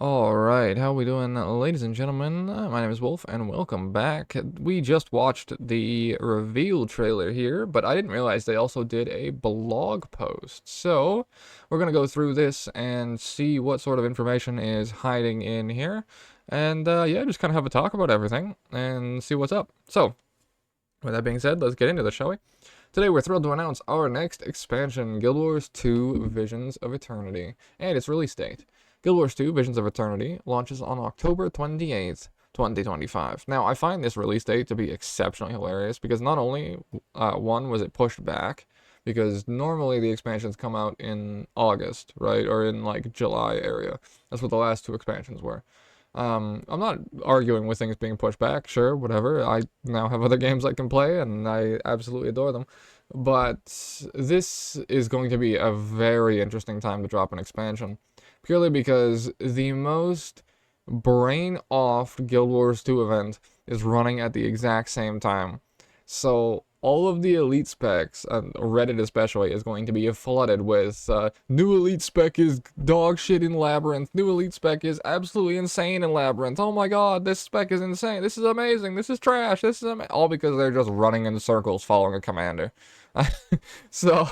Alright, how we doing, ladies and gentlemen? My name is Wolf, and welcome back. We just watched the reveal trailer here, but I didn't realize they also did a blog post. So, we're gonna go through this and see what sort of information is hiding in here. And, yeah, just kind of have a talk about everything and see what's up. So, with that being said, let's get into this, shall we? Today we're thrilled to announce our next expansion, Guild Wars 2 Visions of Eternity, and its release date. Guild Wars 2 Visions of Eternity launches on October 28th, 2025. Now, I find this release date to be exceptionally hilarious because not only, one, was it pushed back, because normally the expansions come out in August, right, or in like July area. That's what the last two expansions were. I'm not arguing with things being pushed back, sure, whatever. I now have other games I can play, and I absolutely adore them. But this is going to be a very interesting time to drop an expansion, purely because the most brain off Guild Wars 2 event is running at the exact same time. So all of the elite specs, Reddit especially, is going to be flooded with new elite spec is dog shit in Labyrinth. New elite spec is absolutely insane in Labyrinth. Oh my god, this spec is insane. This is amazing. This is trash. This is all because they're just running in circles following a commander. So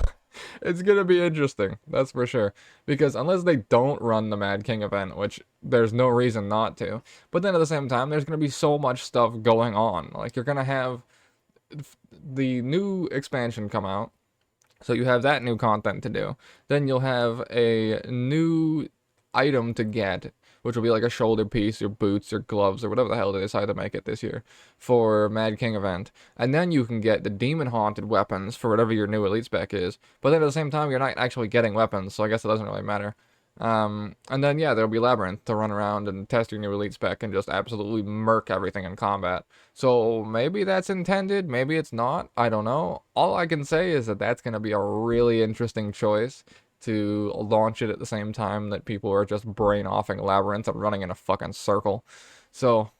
it's gonna be interesting, that's for sure. Because unless they don't run the Mad King event, which there's no reason not to, but then at the same time, there's gonna be so much stuff going on. Like you're gonna have the new expansion come out, so you have that new content to do. Then you'll have a new item to get, which will be like a shoulder piece, your boots, your gloves, or whatever the hell they decide to make it this year for Mad King event. And then you can get the demon haunted weapons for whatever your new elite spec is. But then at the same time, you're not actually getting weapons, so I guess it doesn't really matter. And then yeah, there'll be Labyrinth to run around and test your new elite spec and just absolutely murk everything in combat. So maybe that's intended, maybe it's not, I don't know. All I can say is that that's going to be a really interesting choice to launch it at the same time that people are just brain offing Labyrinth and running in a fucking circle. So,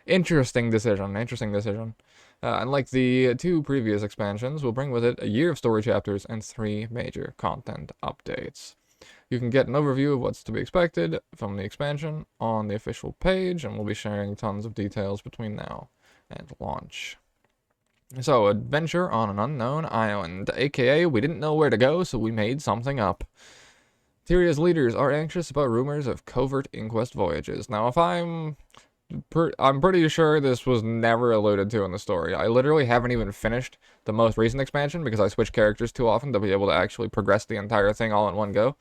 interesting decision, interesting decision. Unlike the two previous expansions, will bring with it a year of story chapters and 3 major content updates. You can get an overview of what's to be expected from the expansion on the official page, and we'll be sharing tons of details between now and launch. So, adventure on an unknown island, aka we didn't know where to go, so we made something up. Tyria's leaders are anxious about rumors of covert inquest voyages. Now, if I'm pretty sure this was never alluded to in the story. I literally haven't even finished the most recent expansion because I switch characters too often to be able to actually progress the entire thing all in one go.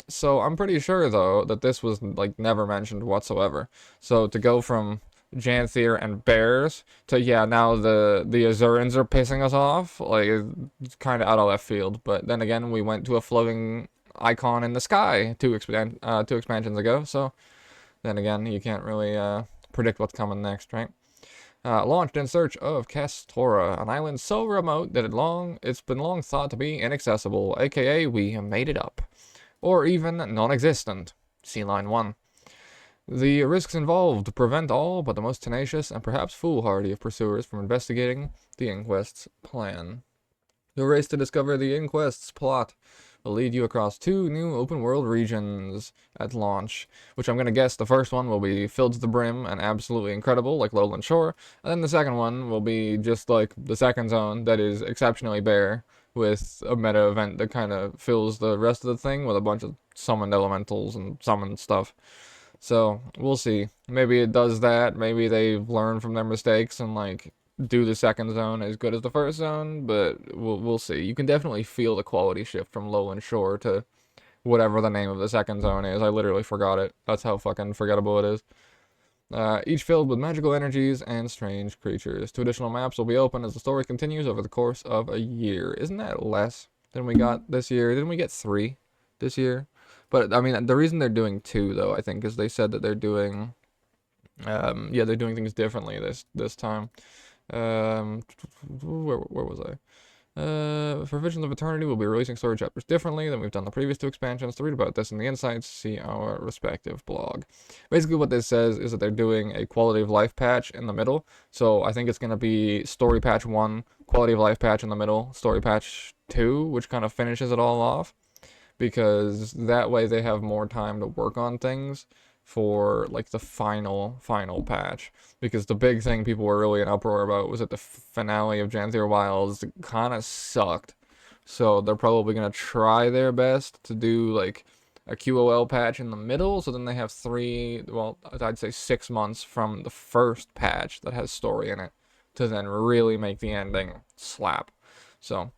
So I'm pretty sure though that this was like never mentioned whatsoever. So to go from Janthier and bears to yeah, now the Azurans are pissing us off, like it's kind of out of left field. But then again, we went to a floating icon in the sky two expansions ago, so then again, you can't really predict what's coming next, right? Launched in search of Castora, an island so remote that it's been long thought to be inaccessible, aka we made it up. Or even non-existent. See line 1. The risks involved prevent all but the most tenacious and perhaps foolhardy of pursuers from investigating the Inquest's plan. The race to discover the Inquest's plot will lead you across 2 new open-world regions at launch, which I'm going to guess the first one will be filled to the brim and absolutely incredible, like Lowland Shore, and then the second one will be just like the second zone that is exceptionally bare, with a meta event that kind of fills the rest of the thing with a bunch of summoned elementals and summoned stuff. So, we'll see. Maybe it does that, maybe they've learned from their mistakes and like do the second zone as good as the first zone, but we'll see. You can definitely feel the quality shift from Lowland Shore to whatever the name of the second zone is. I literally forgot it. That's how fucking forgettable it is. Each filled with magical energies and strange creatures. 2 additional maps will be open as the story continues over the course of a year. Isn't that less than we got this year? Didn't we get 3 this year? But I mean, the reason they're doing 2 though, I think, is they said that they're doing, yeah, they're doing things differently this time. Where was I? For Visions of Eternity, we'll be releasing story chapters differently than we've done the previous 2 expansions. To read about this in the insights, see our respective blog. Basically, what this says is that they're doing a quality of life patch in the middle. So I think it's going to be story patch 1, quality of life patch in the middle, story patch 2, which kind of finishes it all off. because that way they have more time to work on things for like the final patch. Because the big thing people were really in uproar about was that the finale of Janthier Wilds kind of sucked. So they're probably gonna try their best to do like a QOL patch in the middle, so then they have well, I'd say 6 months from the first patch that has story in it to then really make the ending slap. So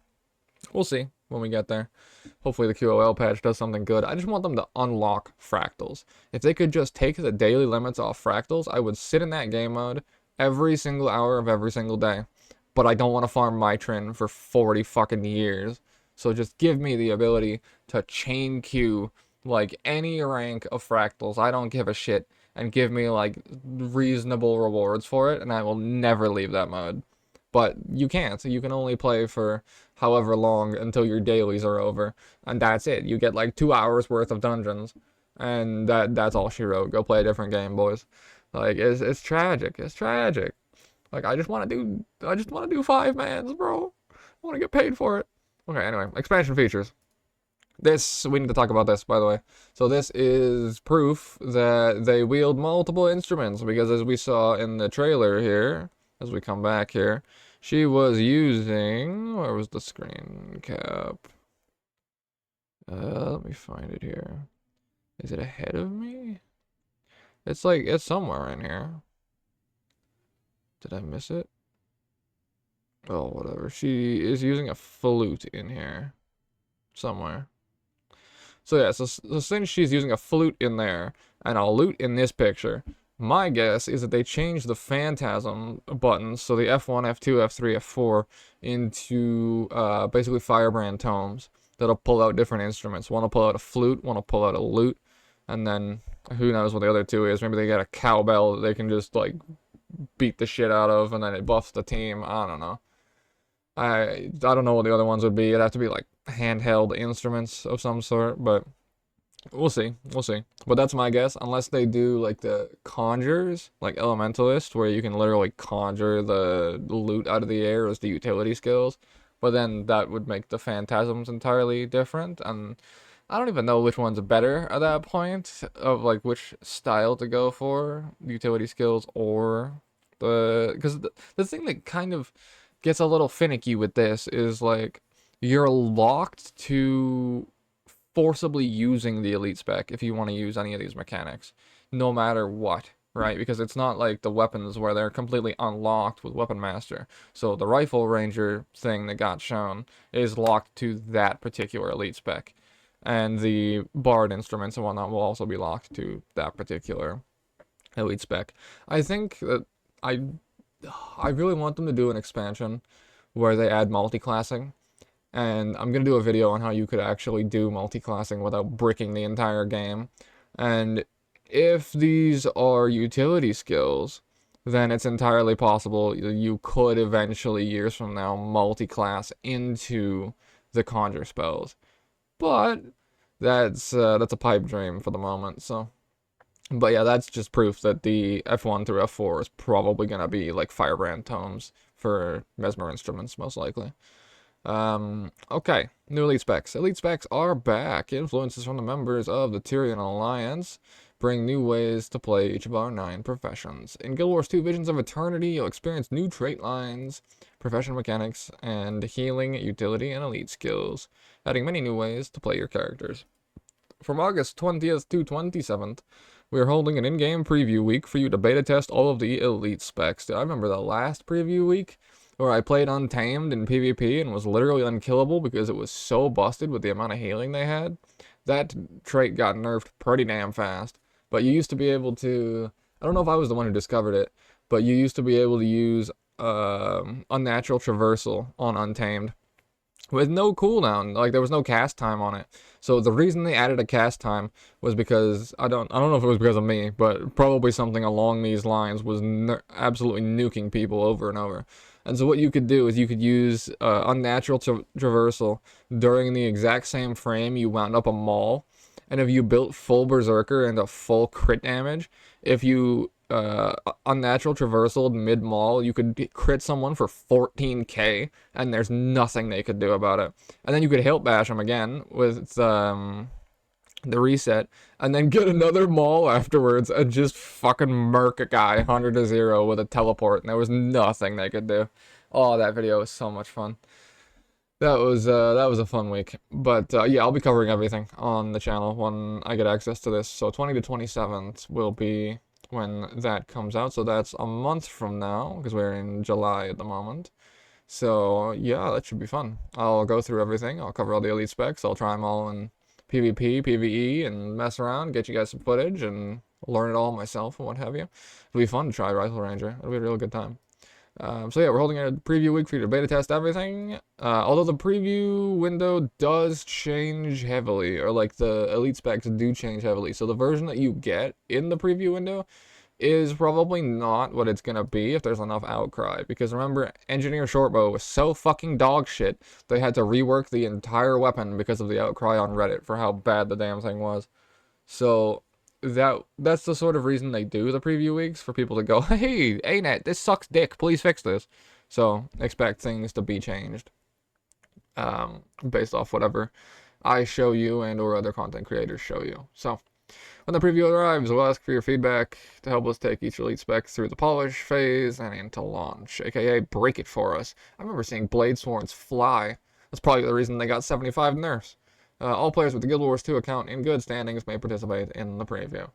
we'll see when we get there. Hopefully the QOL patch does something good. I just want them to unlock fractals. If they could just take the daily limits off fractals, I would sit in that game mode every single hour of every single day. But I don't want to farm Mitrin for 40 fucking years. So just give me the ability to chain queue like any rank of fractals. I don't give a shit. And give me like reasonable rewards for it, and I will never leave that mode. But you can't. You can only play for however long until your dailies are over, and that's it. You get like 2 hours worth of dungeons, and that's all she wrote. Go play a different game, boys. Like it's tragic. It's tragic. Like I just want to do 5-mans, bro. I want to get paid for it. Okay, anyway, expansion features. We need to talk about this, by the way. So this is proof that they wield multiple instruments, because as we saw in the trailer here, as we come back here, she was using, where was the screen cap? Let me find it here. Is it ahead of me? It's somewhere in here. Did I miss it? Oh, whatever. She is using a flute in here. Somewhere. So yeah, so since she's using a flute in there, and a lute in this picture, my guess is that they changed the phantasm buttons, so the F1, F2, F3, F4, into basically firebrand tomes that'll pull out different instruments. One will pull out a flute, one will pull out a lute, and then who knows what the other two is. Maybe they get a cowbell that they can just like beat the shit out of, and then it buffs the team. I don't know. I don't know what the other ones would be. It'd have to be like handheld instruments of some sort, but we'll see. We'll see. But that's my guess, unless they do like the conjures, like Elementalist, where you can literally conjure the loot out of the air as the utility skills. But then that would make the phantasms entirely different, and I don't even know which one's better at that point, of like which style to go for, utility skills or because the thing that kind of gets a little finicky with this is like you're locked to forcibly using the elite spec if you want to use any of these mechanics, no matter what, right? Because it's not like the weapons where they're completely unlocked with Weapon Master. So the Rifle Ranger thing that got shown is locked to that particular elite spec, and the Bard instruments and whatnot will also be locked to that particular elite spec. I think that I really want them to do an expansion where they add multi-classing, and I'm going to do a video on how you could actually do multi-classing without bricking the entire game. And if these are utility skills, then it's entirely possible you could eventually, years from now, multi-class into the conjure spells. But that's a pipe dream for the moment, so... But yeah, that's just proof that the F1 through F4 is probably going to be like Firebrand tomes for Mesmer instruments, most likely. Okay, new Elite Specs. Elite Specs are back. Influences from the members of the Tyrian Alliance bring new ways to play each of our 9 professions. In Guild Wars 2 Visions of Eternity, you'll experience new trait lines, profession mechanics, and healing, utility, and elite skills, adding many new ways to play your characters. From August 20th to 27th, we are holding an in-game preview week for you to beta test all of the elite specs. I remember the last preview week where I played Untamed in PvP and was literally unkillable because it was so busted with the amount of healing they had. That trait got nerfed pretty damn fast. But you used to be able to... I don't know if I was the one who discovered it, but you used to be able to use Unnatural Traversal on Untamed with no cooldown. Like, there was no cast time on it. So the reason they added a cast time was because I don't know if it was because of me, but probably something along these lines was absolutely nuking people over and over. And so what you could do is you could use Unnatural Traversal during the exact same frame you wound up a maul. And if you built full Berserker into full crit damage, if you unnatural traversal mid-mall, you could crit someone for 14k, and there's nothing they could do about it. And then you could hilt bash them again with the reset, and then get another maul afterwards and just fucking murk a guy 100-0 with a teleport, and there was nothing they could do. Oh, that video was so much fun. That was a fun week. But yeah, I'll be covering everything on the channel when I get access to this. So 20 to 27th will be when that comes out. So that's a month from now, because we're in July at the moment. So yeah, that should be fun. I'll go through everything. I'll cover all the elite specs. I'll try them all in PvP, PvE, and mess around, get you guys some footage, and learn it all myself and what have you. It'll be fun to try Rifle Ranger. It'll be a real good time. So yeah, we're holding a preview week for you to beta test everything. Although the preview window does change heavily, or like the elite specs do change heavily. So the version that you get in the preview window is probably not what it's gonna be if there's enough outcry. Because remember, Engineer Shortbow was so fucking dog shit, they had to rework the entire weapon because of the outcry on Reddit for how bad the damn thing was. So that's the sort of reason they do the preview weeks, for people to go, hey, ANET, this sucks dick, please fix this. So expect things to be changed based off whatever I show you and or other content creators show you. So when the preview arrives, we'll ask for your feedback to help us take each elite spec through the polish phase and into launch, aka break it for us. I remember seeing Blade Swords fly. That's probably the reason they got 75 nerfs. All players with the Guild Wars 2 account in good standings may participate in the preview.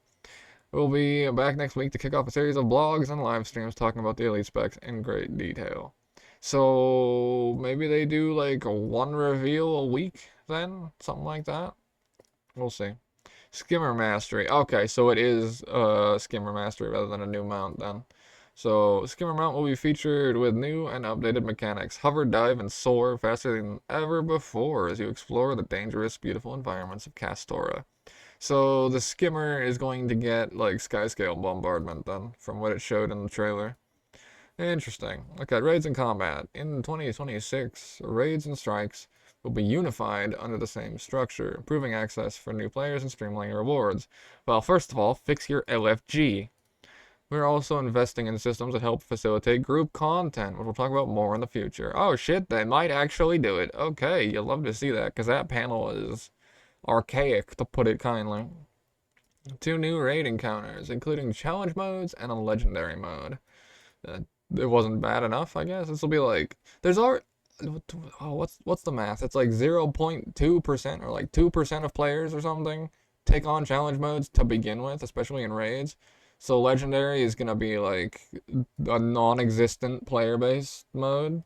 We'll be back next week to kick off a series of blogs and live streams talking about the elite specs in great detail. So maybe they do like one reveal a week then? Something like that? We'll see. Skimmer Mastery. Okay, so it is Skimmer Mastery rather than a new mount then. So, Skimmer Mount will be featured with new and updated mechanics. Hover, dive, and soar faster than ever before as you explore the dangerous, beautiful environments of Castora. So, the Skimmer is going to get, like, Skyscale bombardment then, from what it showed in the trailer. Interesting. Okay, raids and combat. In 2026, raids and strikes will be unified under the same structure, improving access for new players and streamlining rewards. Well, first of all, fix your LFG. We're also investing in systems that help facilitate group content, which we'll talk about more in the future. Oh shit, they might actually do it. Okay, you'll love to see that, because that panel is archaic, to put it kindly. 2 new raid encounters, including challenge modes and a legendary mode. It wasn't bad enough, I guess. This will be like, there's already, oh, what's the math? It's like 0.2% or like 2% of players or something take on challenge modes to begin with, especially in raids. So Legendary is going to be like a non-existent player-based mode.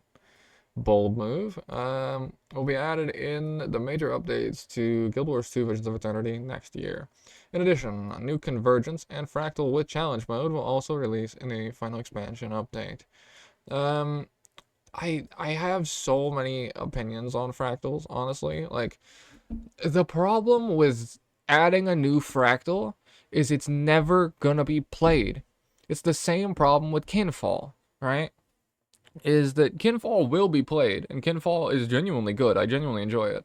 Bold move. Will be added in the major updates to Guild Wars 2 Visions of Eternity next year. In addition, a new Convergence and Fractal with Challenge mode will also release in the final expansion update. I have so many opinions on Fractals, honestly. Like, the problem with adding a new Fractal is it's never gonna be played. It's the same problem with Kinfall, right? Is that Kinfall will be played, and Kinfall is genuinely good. I genuinely enjoy it.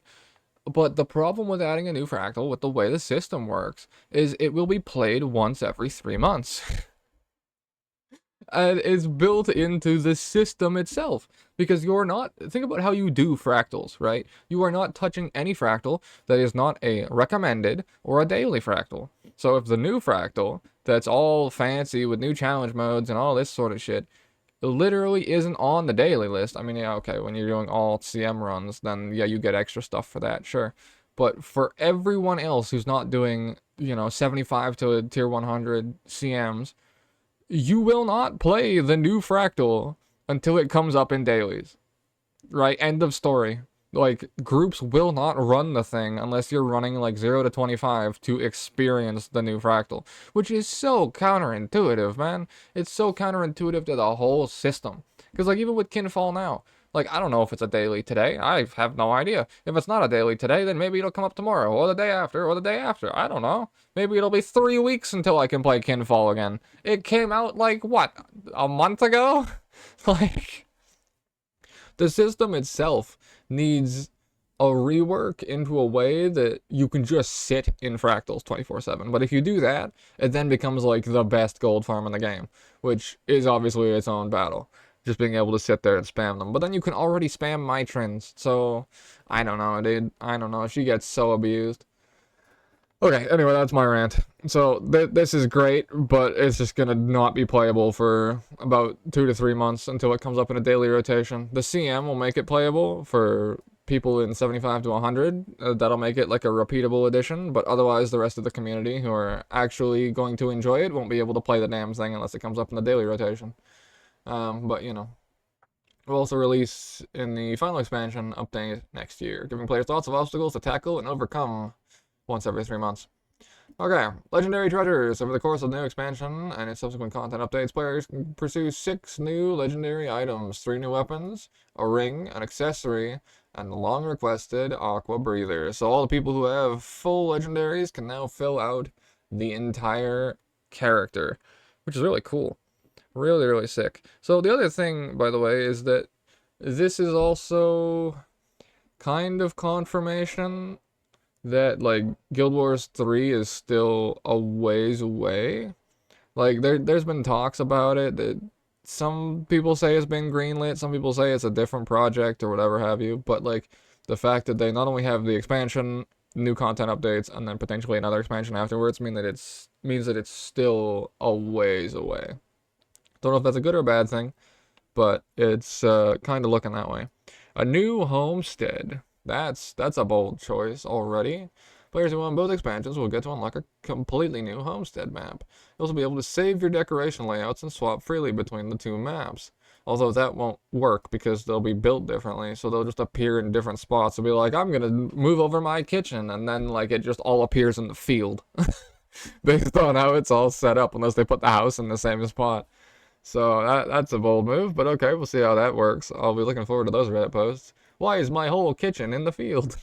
But the problem with adding a new Fractal, with the way the system works, is it will be played once every 3 months. And it's built into the system itself, because you're not, think about how you do fractals, right? You are not touching any fractal that is not a recommended or a daily fractal. So if the new fractal that's all fancy with new challenge modes and all this sort of shit literally isn't on the daily list, I mean, yeah, okay, when you're doing all CM runs, then yeah, you get extra stuff for that, sure. But for everyone else who's not doing, 75 to tier 100 CMs, you will not play the new Fractal until it comes up in dailies. Right? End of story. Like, groups will not run the thing unless you're running like 0 to 25 to experience the new Fractal. Which is so counterintuitive, man. It's so counterintuitive to the whole system. Because, like, even with Kinfall now, like, I don't know if it's a daily today. I have no idea. If it's not a daily today, then maybe it'll come up tomorrow, or the day after, or the day after. I don't know. Maybe it'll be 3 weeks until I can play Kinfall again. It came out, like, what, a month ago? Like, the system itself needs a rework into a way that you can just sit in fractals 24/7. But if you do that, it then becomes like the best gold farm in the game, which is obviously its own battle. Just being able to sit there and spam them. But then you can already spam Mitrins, so I don't know, dude. I don't know. She gets so abused. Okay, anyway, that's my rant. So this is great, but it's just gonna not be playable for about 2 to 3 months until it comes up in a daily rotation. The CM will make it playable for people in 75 to 100. That'll make it like a repeatable edition, but otherwise the rest of the community who are actually going to enjoy it won't be able to play the damn thing unless it comes up in the daily rotation. But you know. We'll also release in the final expansion update next year, giving players lots of obstacles to tackle and overcome once every 3 months. Okay, Legendary Treasures. Over the course of the new expansion and its subsequent content updates, players can pursue 6 new legendary items, 3 new weapons, a ring, an accessory, and the long-requested Aqua Breather. So all the people who have full legendaries can now fill out the entire character, which is really cool. Really, really sick. So the other thing, by the way, is that this is also kind of confirmation that like Guild Wars 3 is still a ways away. Like there's been talks about it that some people say it's been greenlit, some people say it's a different project or whatever have you, but like the fact that they not only have the expansion, new content updates, and then potentially another expansion afterwards means that it's still a ways away. Don't know if that's a good or a bad thing, but it's kind of looking that way. A new homestead. That's a bold choice already. Players who own both expansions will get to unlock a completely new homestead map. You'll also be able to save your decoration layouts and swap freely between the 2 maps. Although that won't work because they'll be built differently, so they'll just appear in different spots. They'll be like, I'm gonna move over my kitchen, and then like it just all appears in the field. Based on how it's all set up, unless they put the house in the same spot. So that's a bold move, but okay, we'll see how that works. I'll be looking forward to those Reddit posts. Why is my whole kitchen in the field?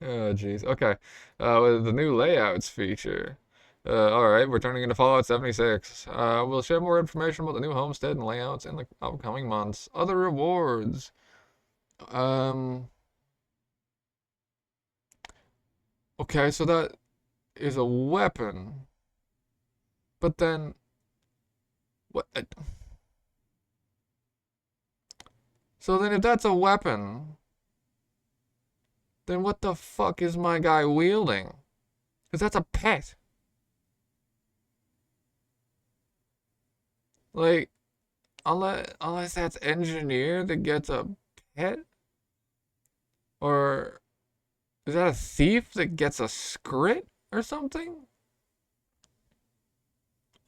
Oh, jeez. Okay. With the new layouts feature. Alright, we're turning into Fallout 76. We'll share more information about the new homestead and layouts in the upcoming months. Other rewards. Okay, so that is a weapon. But then, what? So then if that's a weapon, then what the fuck is my guy wielding? Because that's a pet. Like, unless that's engineer that gets a pet? Or is that a thief that gets a scrit or something?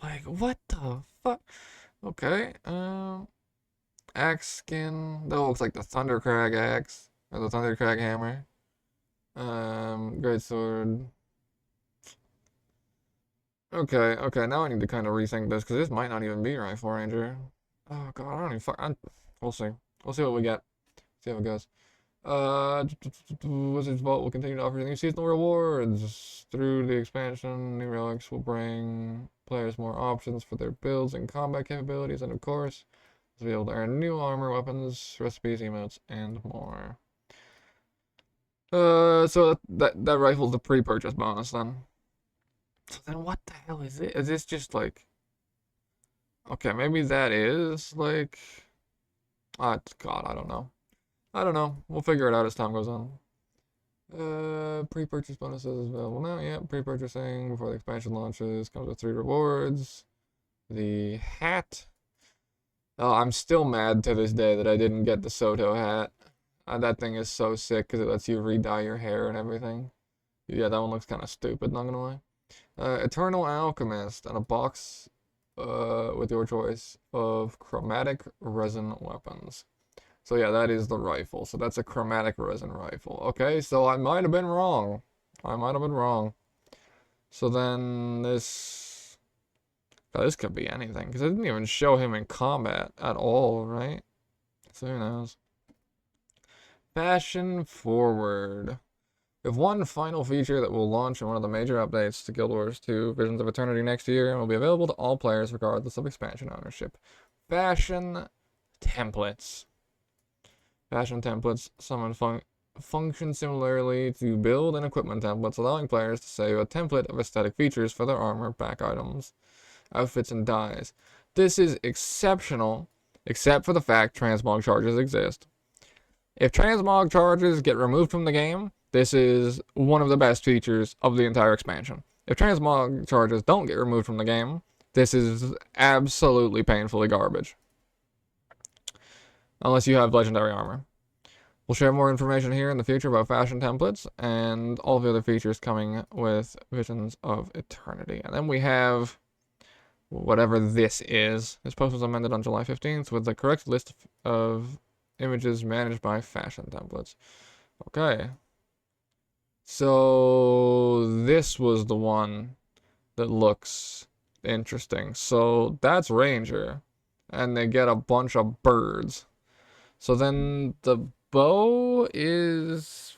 Like, what the fuck? Okay, axe skin. That looks like the Thundercrag axe. Or the Thundercrag hammer. Great sword. Okay, now I need to kind of rethink this, because this might not even be Rifle Ranger. Oh god, I don't even fuck. We'll see. We'll see what we get. See how it goes. Wizard's Vault will continue to offer new seasonal rewards through the expansion. New relics will bring players more options for their builds and combat capabilities, and of course, to be able to earn new armor, weapons, recipes, emotes, and more. So that rifle's the pre-purchase bonus then. So then what the hell is it? Is this just like... Okay, maybe that is like... God, I don't know. I don't know. We'll figure it out as time goes on. Pre-purchase bonuses available now. Yeah, pre-purchasing before the expansion launches comes with 3 rewards. The hat. Oh, I'm still mad to this day that I didn't get the Soto hat. That thing is so sick because it lets you re-dye your hair and everything. Yeah, that one looks kind of stupid, not gonna lie. Eternal Alchemist and a box with your choice of chromatic resin weapons. So yeah, that is the rifle. So that's a chromatic resin rifle. Okay, so I might have been wrong. So then this... God, this could be anything, because I didn't even show him in combat at all, right? So who knows. Fashion forward. We have one final feature that will launch in one of the major updates to Guild Wars 2 Visions of Eternity next year and will be available to all players regardless of expansion ownership. Fashion templates. Fashion templates function similarly to build and equipment templates, allowing players to save a template of aesthetic features for their armor, back items, outfits, and dyes. This is exceptional, except for the fact transmog charges exist. If transmog charges get removed from the game, this is one of the best features of the entire expansion. If transmog charges don't get removed from the game, this is absolutely painfully garbage. Unless you have legendary armor. We'll share more information here in the future about fashion templates and all the other features coming with Visions of Eternity. And then we have whatever this is. This post was amended on July 15th with the correct list of images managed by fashion templates. Okay. So this was the one that looks interesting. So that's Ranger. And they get a bunch of birds. So then the bow is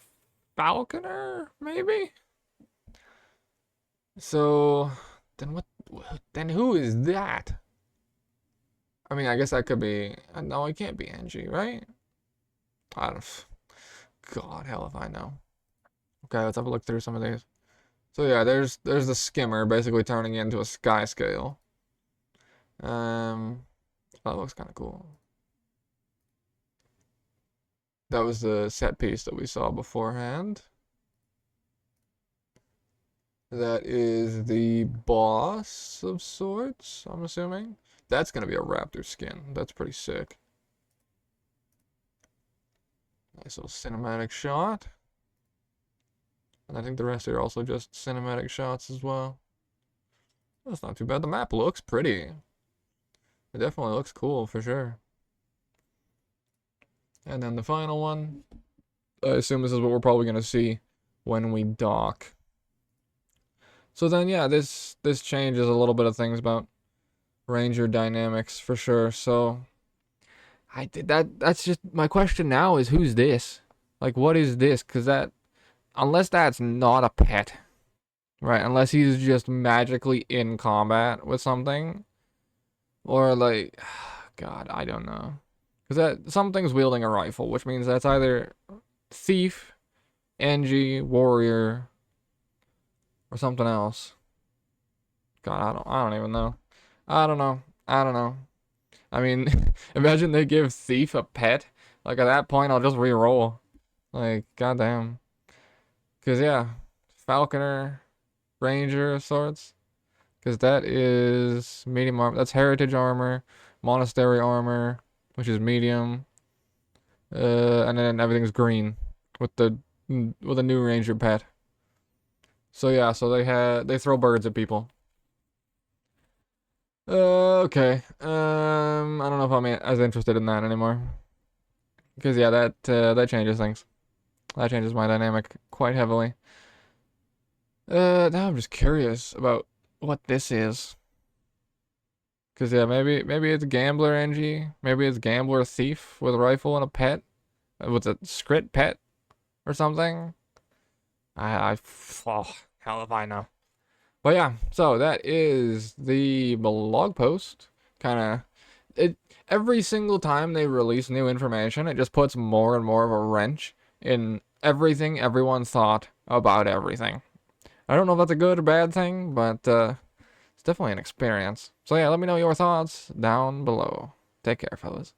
Falconer, maybe? So then what? Then who is that? I mean, I guess that could be. No, it can't be Angie, right? I don't. God, hell if I know. Okay, let's have a look through some of these. So yeah, there's the skimmer basically turning into a sky scale. That looks kind of cool. That was the set piece that we saw beforehand. That is the boss of sorts, I'm assuming. That's going to be a raptor skin. That's pretty sick. Nice little cinematic shot. And I think the rest are also just cinematic shots as well. That's not too bad. The map looks pretty. It definitely looks cool for sure. And then the final one. I assume this is what we're probably going to see when we dock. So then, yeah, this changes a little bit of things about Ranger dynamics for sure. So that's just my question now is who's this? Like, what is this? Because unless that's not a pet, right? Unless he's just magically in combat with something, or like, God, I don't know. Because something's wielding a rifle, which means that's either thief, Angie, warrior, or something else. God, I don't even know. I don't know. I mean, imagine they give thief a pet. Like at that point, I'll just re-roll. Like, goddamn. Cause yeah, Falconer, Ranger of sorts. Cause that is medium armor. That's heritage armor, monastery armor, which is medium. And then everything's green with a new Ranger pet. So yeah, so they throw birds at people. Okay. I don't know if I'm as interested in that anymore. Because yeah, that changes things. That changes my dynamic quite heavily. Now I'm just curious about what this is. Cause yeah, maybe it's Gambler NG. Maybe it's Gambler Thief with a rifle and a pet. With a Scrit pet or something. Oh, hell if I know. But yeah, so that is the blog post. Every single time they release new information, it just puts more and more of a wrench in everything everyone thought about everything. I don't know if that's a good or bad thing, but it's definitely an experience. So yeah, let me know your thoughts down below. Take care, fellas.